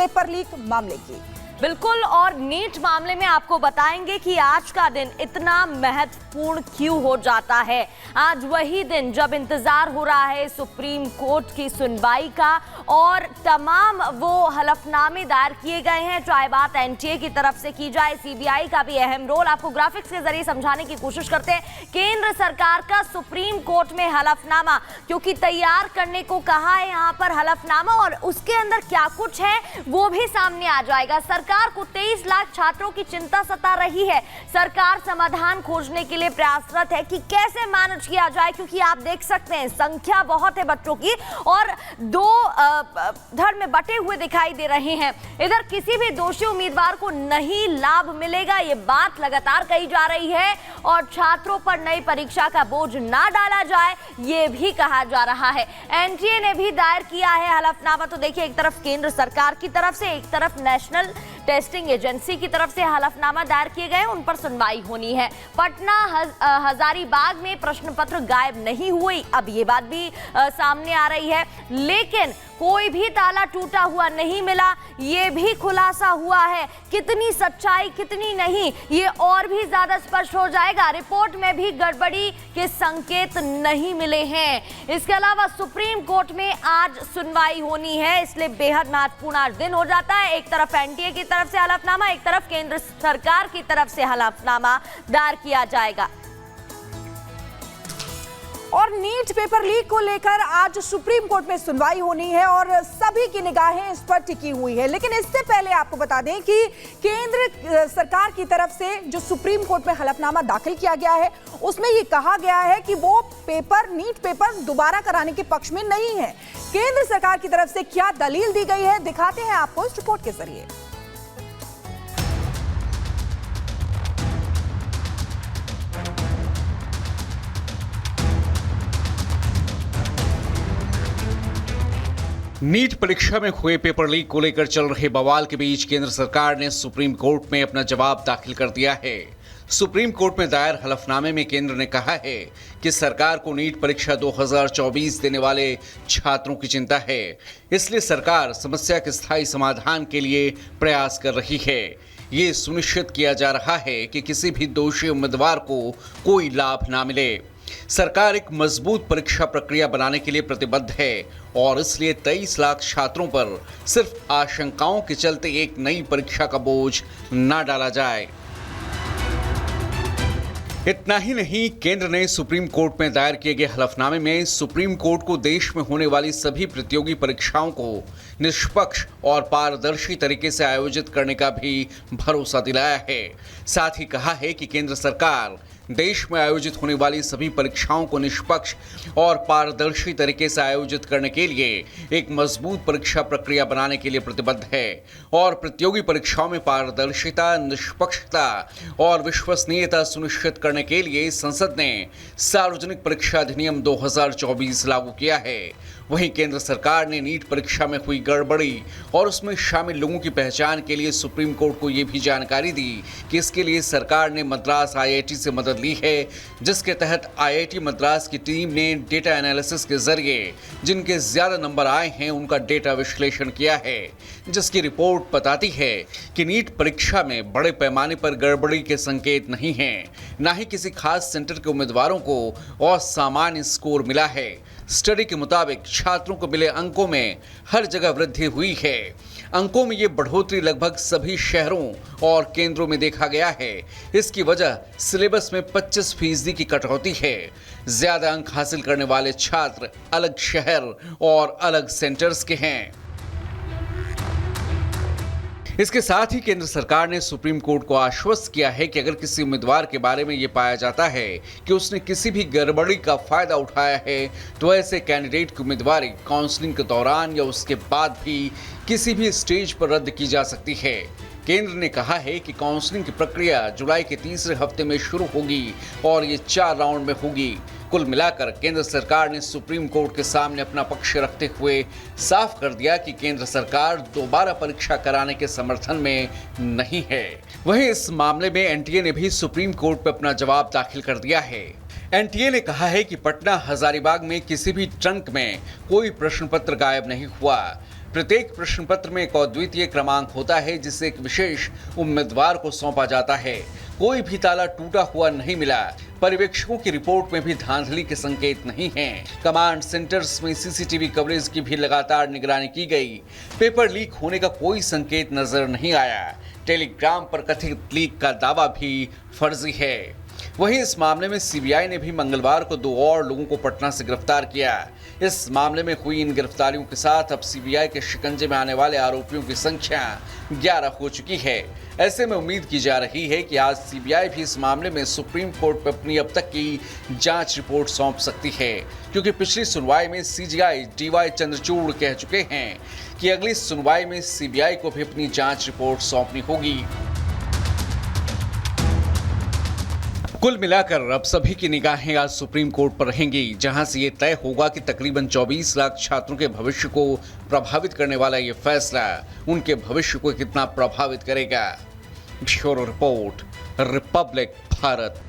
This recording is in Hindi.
पेपर लीक मामले की। बिल्कुल, और नीट मामले में आपको बताएंगे कि आज का दिन इतना महत्वपूर्ण क्यों हो जाता है। आज वही दिन जब इंतजार हो रहा है सुप्रीम कोर्ट की सुनवाई का, और तमाम वो हलफनामे दायर किए गए हैं, चाहे बात एनटीए की तरफ से की जाए, सीबीआई का भी अहम रोल। आपको ग्राफिक्स के जरिए समझाने की कोशिश करते हैं। केंद्र सरकार का सुप्रीम कोर्ट में हलफनामा, क्योंकि तैयार करने को कहा है यहाँ पर हलफनामा, और उसके अंदर क्या कुछ है वो भी सामने आ जाएगा। सरकार को 23 लाख छात्रों की चिंता सता रही है। सरकार समाधान खोजने के लिए प्रयासरत है कि कैसे मैनेज किया जाए, क्योंकि आप देख सकते हैं संख्या बहुत है बच्चों की, और दो धड़ में बटे हुए दिखाई दे रहे हैं। इधर किसी भी दोषी उम्मीदवार को नहीं लाभ मिलेगा, ये बात लगातार कही जा रही है, और छात्रों पर नई परीक्षा का बोझ ना डाला जाए, ये भी कहा जा रहा है। एनटीए ने भी दायर किया है हलफनामा। तो देखिए, एक तरफ केंद्र सरकार की तरफ से, एक तरफ नेशनल टेस्टिंग एजेंसी की तरफ से हलफनामा दायर किए गए, उन पर सुनवाई होनी है। पटना हजारीबाग में प्रश्न पत्र गायब नहीं हुई, अब ये बात भी सामने आ रही है, लेकिन कोई भी ताला टूटा हुआ नहीं मिला, ये भी खुलासा हुआ है। कितनी सच्चाई कितनी नहीं, ये और भी ज्यादा स्पष्ट हो जाएगा। रिपोर्ट में भी गड़बड़ी के संकेत नहीं मिले हैं। इसके अलावा सुप्रीम कोर्ट में आज सुनवाई होनी है, इसलिए बेहद महत्वपूर्ण आज दिन हो जाता है। एक तरफ एनटीए की तरफ से हलफनामा, एक तरफ केंद्र सरकार की तरफ से हलफनामा दायर किया जाएगा। और नीट पेपर लीक को लेकर आज सुप्रीम कोर्ट में सुनवाई होनी है, और सभी की निगाहें इस पर टिकी हुई है। लेकिन इससे पहले आपको बता दें कि केंद्र सरकार की तरफ से जो सुप्रीम कोर्ट में हलफनामा दाखिल किया गया है, उसमें ये कहा गया है कि वो नीट पेपर दोबारा कराने के पक्ष में नहीं है। केंद्र सरकार की तरफ से क्या दलील दी गई है, दिखाते हैं आपको इस रिपोर्ट के जरिए। नीट परीक्षा में हुए पेपर लीक को लेकर चल रहे बवाल के बीच केंद्र सरकार ने सुप्रीम कोर्ट में अपना जवाब दाखिल कर दिया है। सुप्रीम कोर्ट में दायर हलफनामे में केंद्र ने कहा है कि सरकार को नीट परीक्षा 2024 देने वाले छात्रों की चिंता है, इसलिए सरकार समस्या के स्थायी समाधान के लिए प्रयास कर रही है। ये सुनिश्चित किया जा रहा है कि किसी भी दोषी उम्मीदवार को कोई लाभ ना मिले। सरकार एक मजबूत परीक्षा प्रक्रिया बनाने के लिए प्रतिबद्ध है, और इसलिए 23 लाख छात्रों पर सिर्फ आशंकाओं के चलते एक नई परीक्षा का बोझ न डाला जाए। इतना ही नहीं, केंद्र ने सुप्रीम कोर्ट में दायर किए गए हलफनामे में सुप्रीम कोर्ट को देश में होने वाली सभी प्रतियोगी परीक्षाओं को निष्पक्ष और पारदर्शी तरीके से आयोजित करने का भी भरोसा दिलाया है। साथ ही कहा है कि केंद्र सरकार देश में आयोजित होने वाली सभी परीक्षाओं को निष्पक्ष और पारदर्शी तरीके से आयोजित करने के लिए एक मजबूत परीक्षा प्रक्रिया बनाने के लिए प्रतिबद्ध है, और प्रतियोगी परीक्षाओं में पारदर्शिता, निष्पक्षता और विश्वसनीयता सुनिश्चित करने के लिए संसद ने सार्वजनिक परीक्षा अधिनियम 2024 लागू किया है। वहीं केंद्र सरकार ने नीट परीक्षा में हुई गड़बड़ी और उसमें शामिल लोगों की पहचान के लिए सुप्रीम कोर्ट को ये भी जानकारी दी कि इसके लिए सरकार ने मद्रास आईआईटी से मदद ली है, जिसके तहत आईआईटी मद्रास की टीम ने डेटा एनालिसिस के जरिए जिनके ज्यादा नंबर आए हैं उनका डेटा विश्लेषण किया है, जिसकी रिपोर्ट बताती है कि नीट परीक्षा में बड़े पैमाने पर गड़बड़ी के संकेत नहीं हैं, न ही किसी खास सेंटर के उम्मीदवारों को असामान्य स्कोर मिला है। स्टडी के मुताबिक छात्रों को मिले अंकों में हर जगह वृद्धि हुई है। अंकों में ये बढ़ोतरी लगभग सभी शहरों और केंद्रों में देखा गया है। इसकी वजह सिलेबस में 25% की कटौती है। ज्यादा अंक हासिल करने वाले छात्र अलग शहर और अलग सेंटर्स के हैं। इसके साथ ही केंद्र सरकार ने सुप्रीम कोर्ट को आश्वस्त किया है कि अगर किसी उम्मीदवार के बारे में ये पाया जाता है कि उसने किसी भी गड़बड़ी का फायदा उठाया है, तो ऐसे कैंडिडेट की उम्मीदवारी काउंसलिंग के दौरान या उसके बाद भी किसी भी स्टेज पर रद्द की जा सकती है। केंद्र ने कहा है कि काउंसलिंग की प्रक्रिया जुलाई के तीसरे हफ्ते में शुरू होगी और ये 4 राउंड में होगी। कुल मिलाकर केंद्र सरकार ने सुप्रीम कोर्ट के सामने अपना पक्ष रखते हुए साफ कर दिया कि केंद्र सरकार दोबारा परीक्षा कराने के समर्थन में नहीं है। वहीं इस मामले में एनटीए ने भी सुप्रीम कोर्ट पर अपना जवाब दाखिल कर दिया है। एनटीए ने कहा है कि पटना हजारीबाग में किसी भी ट्रंक में कोई प्रश्न पत्र गायब नहीं हुआ। प्रत्येक प्रश्न पत्र में एक अद्वितीय क्रमांक होता है जिसे एक विशेष उम्मीदवार को सौंपा जाता है। कोई भी ताला टूटा हुआ नहीं मिला। पर्यवेक्षकों की रिपोर्ट में भी धांधली के संकेत नहीं हैं। कमांड सेंटर्स में सीसीटीवी कवरेज की भी लगातार निगरानी की गई। पेपर लीक होने का कोई संकेत नजर नहीं आया। टेलीग्राम पर कथित लीक का दावा भी फर्जी है। वहीं इस मामले में सीबीआई ने भी मंगलवार को 2 और लोगों को पटना से गिरफ्तार किया। इस मामले में हुई इन गिरफ्तारियों के साथ अब सीबीआई के शिकंजे में आने वाले आरोपियों की संख्या 11 हो चुकी है। ऐसे में उम्मीद की जा रही है कि आज सीबीआई भी इस मामले में सुप्रीम कोर्ट पर अपनी अब तक की जांच रिपोर्ट सौंप सकती है, क्योंकि पिछली सुनवाई में सीजीआई डीवाई चंद्रचूड़ कह चुके हैं कि अगली सुनवाई में सीबीआई को भी अपनी जांच रिपोर्ट सौंपनी होगी। कुल मिलाकर अब सभी की निगाहें आज सुप्रीम कोर्ट पर रहेंगी, जहां से ये तय होगा कि तकरीबन 24 लाख छात्रों के भविष्य को प्रभावित करने वाला ये फैसला उनके भविष्य को कितना प्रभावित करेगा। Bureau report, Republic Bharat.